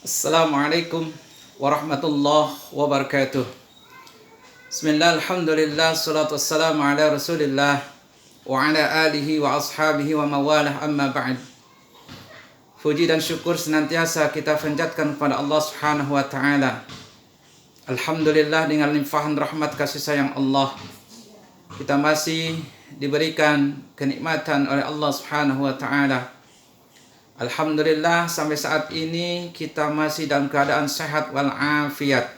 Assalamualaikum warahmatullahi wabarakatuh. Bismillah, alhamdulillah, salatu wassalamu ala rasulillah wa ala alihi wa ashabihi wa mawalah, amma ba'd. Puji dan syukur senantiasa kita panjatkan kepada Allah subhanahu wa ta'ala. Alhamdulillah, dengan limpahan rahmat kasih sayang Allah, kita masih diberikan kenikmatan oleh Allah subhanahu wa ta'ala. Alhamdulillah, sampai saat ini kita masih dalam keadaan sehat walafiat.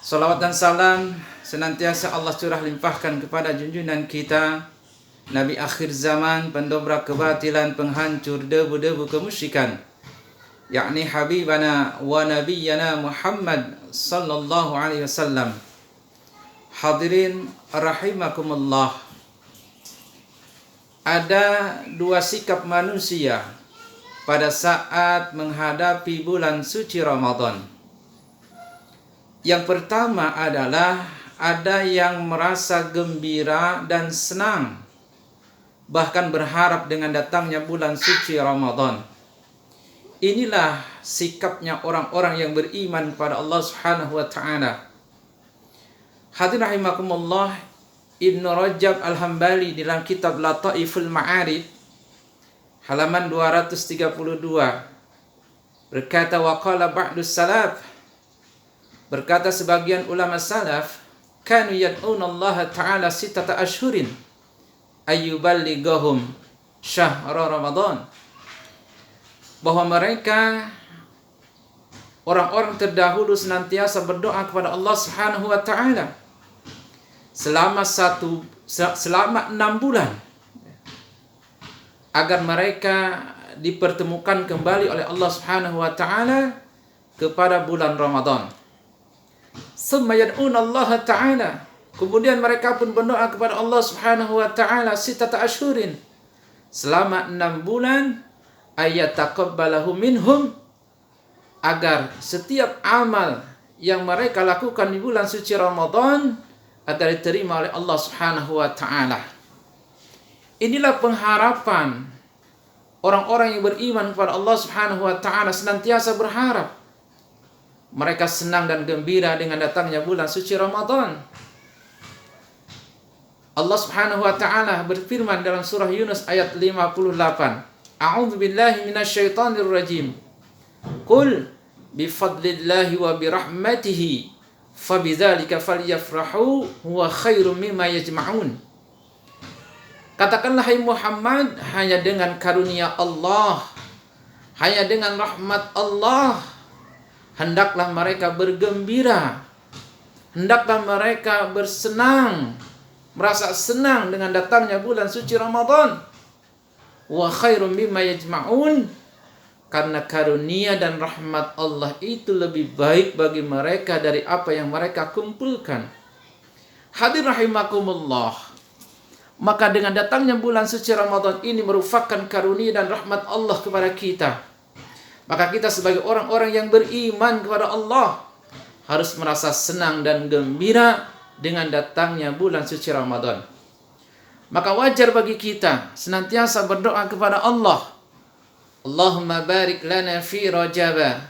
Salawat dan salam senantiasa Allah curah limpahkan kepada junjungan kita, Nabi akhir zaman, pendobrak kebatilan, penghancur debu-debu kemusyrikan, yakni Habibana wa Nabiyyana Muhammad sallallahu alaihi wasallam. Hadirin rahimakumullah. Ada dua sikap manusia pada saat menghadapi bulan suci Ramadan. Yang pertama adalah ada yang merasa gembira dan senang, bahkan berharap dengan datangnya bulan suci Ramadan. Inilah sikapnya orang-orang yang beriman kepada Allah Subhanahu wa taala. Hadirin rahimakumullah, Ibnu Rajab Al-Hambali dalam kitab Lataiful Ma'arif halaman 232 berkata, waqala ba'du salaf, berkata sebagian ulama salaf, kanu yad'una Allah Ta'ala sittata ashhurin ayyuballighahum syahra Ramadan, bahwa mereka orang-orang terdahulu senantiasa berdoa kepada Allah Subhanahu wa taala selama 6 bulan agar mereka dipertemukan kembali oleh Allah Subhanahu wa taala kepada bulan Ramadan. Summa yad'una Allah taala, kemudian mereka pun berdoa kepada Allah Subhanahu wa taala sittata ashhurin, selama 6 bulan, ayataqabbalahu minhum, agar setiap amal yang mereka lakukan di bulan suci Ramadan agar diterima oleh Allah Subhanahu wa taala. Inilah pengharapan orang-orang yang beriman kepada Allah Subhanahu wa taala, senantiasa berharap. Mereka senang dan gembira dengan datangnya bulan suci Ramadan. Allah Subhanahu wa taala berfirman dalam surah Yunus ayat 58. A'udzu billahi minasyaitonir rajim. Qul bifadlillahi wa birahmatihi fabidzalika falyafrahu huwa khairum mimma yajma'un. Katakanlah, hai Muhammad, hanya dengan karunia Allah, hanya dengan rahmat Allah, hendaklah mereka bergembira, hendaklah mereka bersenang, merasa senang dengan datangnya bulan suci Ramadan. Wa khairum mimma yajma'un, karena karunia dan rahmat Allah itu lebih baik bagi mereka dari apa yang mereka kumpulkan. Hadir rahimakumullah. Maka dengan datangnya bulan suci Ramadan ini merupakan karunia dan rahmat Allah kepada kita. Maka kita sebagai orang-orang yang beriman kepada Allah harus merasa senang dan gembira dengan datangnya bulan suci Ramadan. Maka wajar bagi kita senantiasa berdoa kepada Allah, Allahumma barik lana fi Rajaba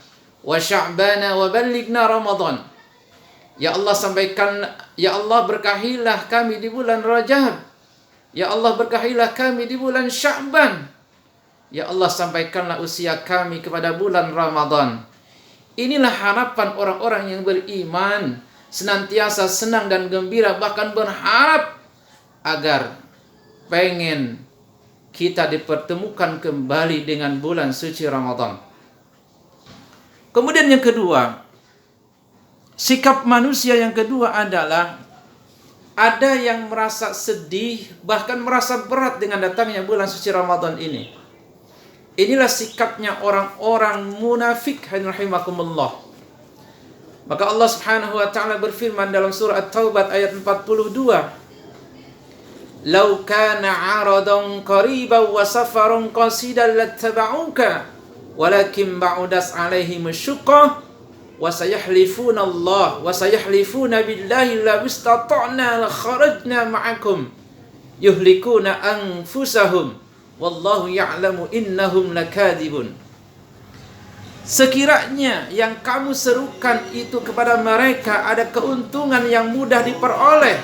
wa Sya'bana wa ballighna Ramadan. Ya Allah, ya Allah, berkahilah kami di bulan Rajab. Ya Allah, berkahilah kami di bulan Sya'ban. Ya Allah, sampaikanlah usia kami kepada bulan Ramadan. Inilah harapan orang-orang yang beriman, senantiasa senang dan gembira, bahkan berharap agar pengen kita dipertemukan kembali dengan bulan suci Ramadan. Kemudian yang kedua, sikap manusia yang kedua adalah ada yang merasa sedih, bahkan merasa berat dengan datangnya bulan suci Ramadan ini. Inilah sikapnya orang-orang munafik, rahimakumullah. Maka Allah Subhanahu wa taala berfirman dalam surah At-Taubah ayat 42, Lau kana 'aradan qariban wa safarun qasidan lattaba'uka walakin ba'udas 'alaihim asy-syuqqah wa sayahlifuna billahi la istata'na la kharajna ma'akum yuhlikuna anfusahum wallahu ya'lamu innahum lakadzibun. Sekiranya yang kamu serukan itu kepada mereka ada keuntungan yang mudah diperoleh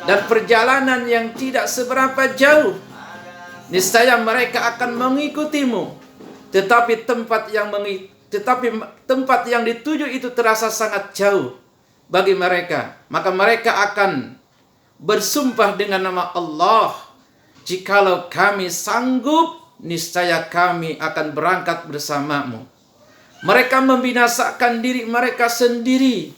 dan perjalanan yang tidak seberapa jauh, niscaya mereka akan mengikutimu. Tetapi tempat yang dituju itu terasa sangat jauh bagi mereka. Maka mereka akan bersumpah dengan nama Allah, jikalau kami sanggup, niscaya kami akan berangkat bersamamu. Mereka membinasakan diri mereka sendiri,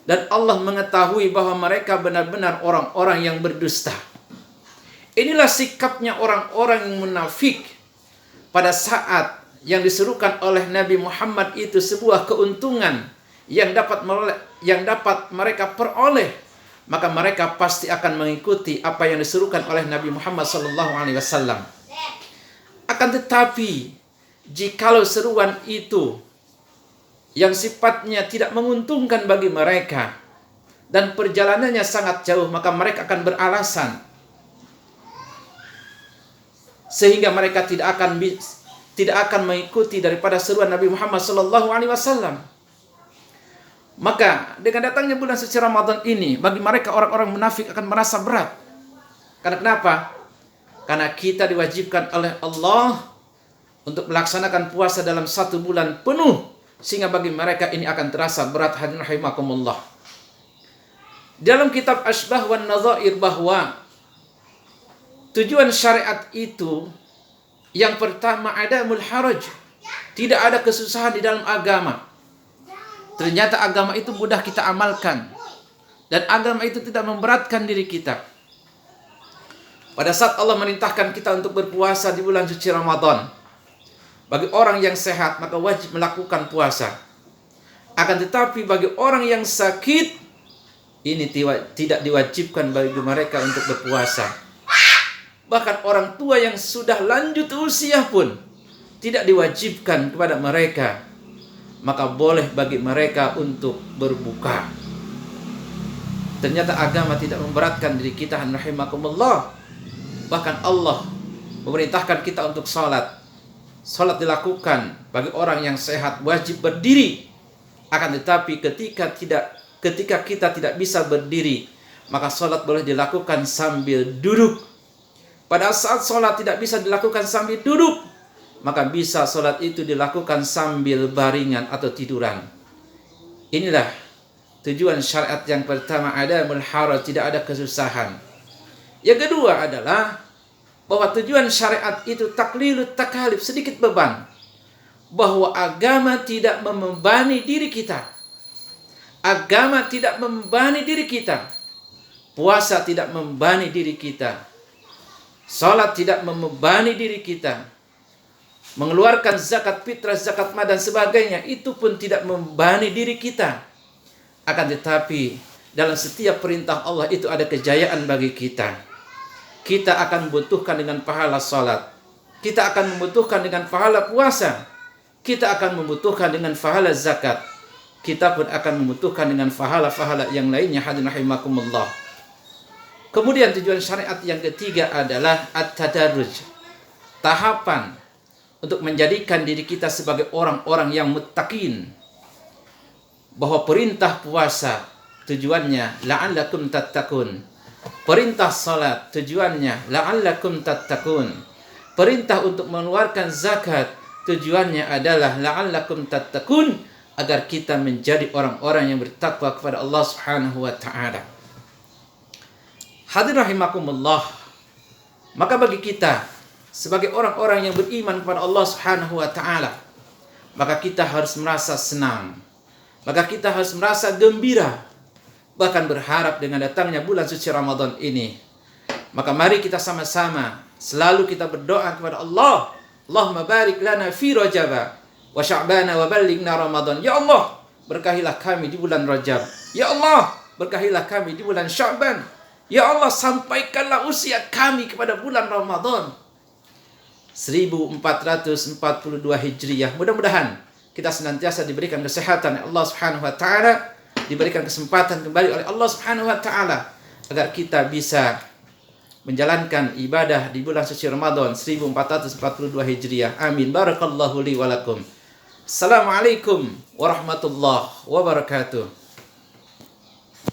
dan Allah mengetahui bahwa mereka benar-benar orang-orang yang berdusta. Inilah sikapnya orang-orang yang munafik pada saat yang diserukan oleh Nabi Muhammad itu sebuah keuntungan yang dapat mereka peroleh, maka mereka pasti akan mengikuti apa yang diserukan oleh Nabi Muhammad SAW. Akan tetapi, jikalau seruan itu yang sifatnya tidak menguntungkan bagi mereka dan perjalanannya sangat jauh, maka mereka akan beralasan sehingga mereka tidak akan mengikuti daripada seruan Nabi Muhammad SAW. Maka dengan datangnya bulan suci Ramadan ini, bagi mereka orang-orang munafik akan merasa berat. Karena kenapa? Karena kita diwajibkan oleh Allah untuk melaksanakan puasa dalam 1 bulan penuh, sehingga bagi mereka ini akan terasa berat. Hadirin rahimakumullah. Dalam kitab Ashbah wan Nadhair bahwa tujuan syariat itu yang pertama adamul haraj, tidak ada kesusahan di dalam agama. Ternyata agama itu mudah kita amalkan, dan agama itu tidak memberatkan diri kita. Pada saat Allah merintahkan kita untuk berpuasa di bulan suci Ramadan, bagi orang yang sehat maka wajib melakukan puasa. Akan tetapi bagi orang yang sakit, ini tidak diwajibkan bagi mereka untuk berpuasa. Bahkan orang tua yang sudah lanjut usia pun tidak diwajibkan kepada mereka, maka boleh bagi mereka untuk berbuka. Ternyata agama tidak memberatkan diri kita, rahimakumullah. Bahkan Allah memerintahkan kita untuk salat. Salat dilakukan bagi orang yang sehat wajib berdiri. Akan tetapi ketika kita tidak bisa berdiri, maka salat boleh dilakukan sambil duduk. Pada saat salat tidak bisa dilakukan sambil duduk, maka bisa salat itu dilakukan sambil baringan atau tiduran. Inilah tujuan syariat yang pertama, adamul haraj, tidak ada kesusahan. Yang kedua adalah bahwa tujuan syariat itu taklilut takalif, sedikit beban. Bahwa agama tidak membebani diri kita. Agama tidak membebani diri kita. Puasa tidak membebani diri kita. Salat tidak membebani diri kita. Mengeluarkan zakat fitrah, zakat mal dan sebagainya, itu pun tidak membebani diri kita. Akan tetapi dalam setiap perintah Allah itu ada kejayaan bagi kita. Kita akan membutuhkan dengan pahala salat. Kita akan membutuhkan dengan pahala puasa. Kita akan membutuhkan dengan pahala zakat. Kita pun akan membutuhkan dengan pahala-pahala yang lainnya. Hadirin rahimakumullah. Kemudian tujuan syariat yang ketiga adalah at-tadarruj. Tahapan untuk menjadikan diri kita sebagai orang-orang yang muttaqin. Bahwa perintah puasa tujuannya la'allakum tattaqun. Perintah salat tujuannya la'allakum tattaqun. Perintah untuk mengeluarkan zakat tujuannya adalah la'allakum tattaqun, agar kita menjadi orang-orang yang bertakwa kepada Allah Subhanahu wa taala. Hadirin rahimakumullah. Maka bagi kita sebagai orang-orang yang beriman kepada Allah Subhanahu wa taala, maka kita harus merasa senang. Maka kita harus merasa gembira, bahkan berharap dengan datangnya bulan suci Ramadan ini. Maka mari kita sama-sama selalu kita berdoa kepada Allah. Allahumma barik lana fi Rajab wa Sya'ban wa ballighna Ramadan. Ya Allah, berkahilah kami di bulan Rajab. Ya Allah, berkahilah kami di bulan Sya'ban. Ya Allah, sampaikanlah usia kami kepada bulan Ramadan 1442 Hijriyah. Mudah-mudahan kita senantiasa diberikan kesehatan oleh Allah Subhanahu wa taala, diberikan kesempatan kembali oleh Allah Subhanahu wa taala agar kita bisa menjalankan ibadah di bulan suci Ramadan 1442 Hijriah. Amin. Barakallahu li wa lakum. Assalamualaikum warahmatullahi wabarakatuh.